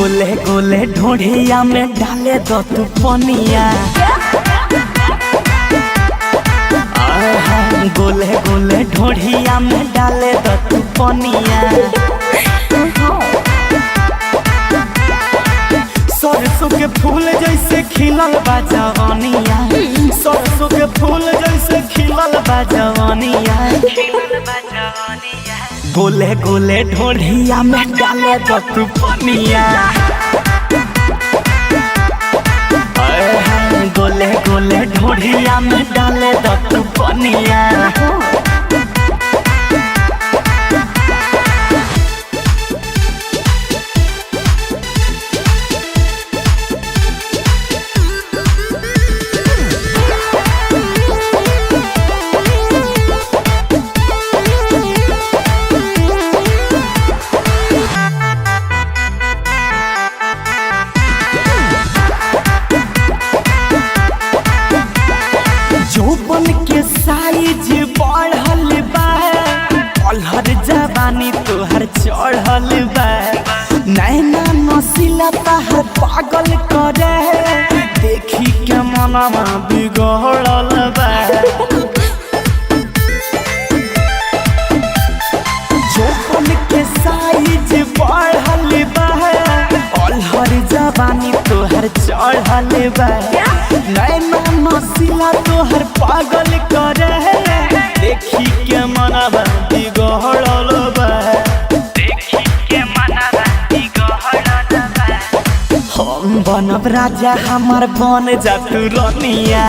गोले गोले ढोढ़िया में डाले दो तू पनिया। गोले गोले ढोढ़िया में डाले दो तू पनिया। सरसों के फूल जैसे खिलल बा जवानिया, सरसों के फूल जैसे खिलल बा जवानिया। गोले गोले ढोढ़िया में डाले दो तू पनिया। गोले गोले ढोढ़िया में डाले दो तू पनिया। जोबन के साइज बढ़ल बा, पलहर जवानी तोहर चढ़ल बा। नैना नसीला तहर पागल करे, देखी के मनवा बिगड़ल बा। जोबन के साइज बढ़ल बा, पलहर जवानी तोहर चढ़ल बा। नैना नसीला तोहर पागल करे, देखी के मनवा बिगड़ल बा। हम बनब राजा हमार बन जा तू रनिया।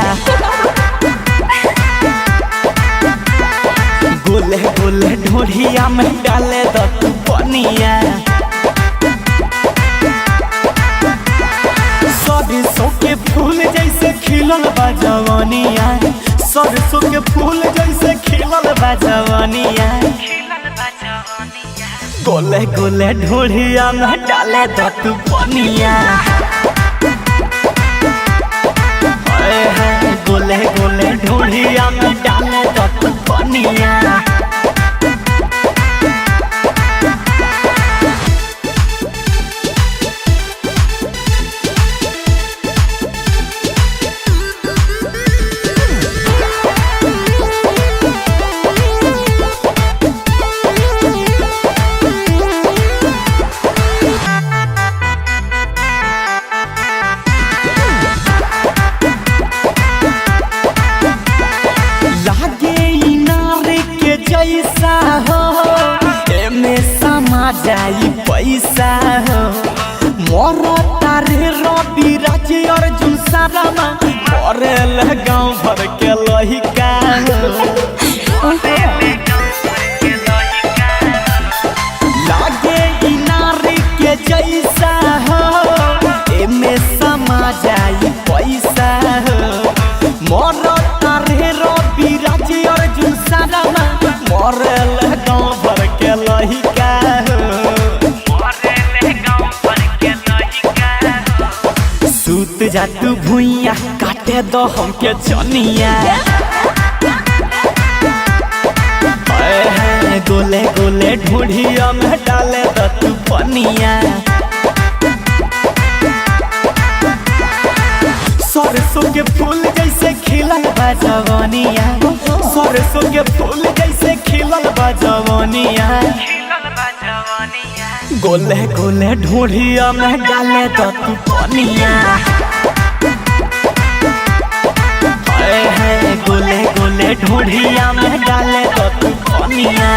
गोले गोले ढोढ़िया में डाले दो तू पनिया। सरसों के फूल जैसे खिलल बा जवानिया, सरसों के फूल जैसे खिलल बा जवानिया। गोले गोले ढोढ़िया में डाले दो तू पनिया। गोले गोले ढोढ़िया में डाले दो तू पनिया। जैसा हो एमे समा जाई पैसा हो। मोर तारे रवि राज अर्जुन सारामा करे गाँव भर के लहिका हो। लागे इनारे के जैसा हो एमे समा जाई पैसा हो। मोर तारे रवि राज अर्जुन सारामा मरल गाँव भर के लहिका हो। सूत जा तू भुइया काटे दो हमके चनिया। गोले गोले ढोढ़िया में डाले दो तू पनिया। सरसों के फूल जैसे खिलल बा जवानिया, सरसों के फूल जैसे खिलल बा जवानिया। गोले गोले ढोढ़िया में डाले दो तू पनिया। गोले गोले ढोढ़िया में डाले दो तू पनिया।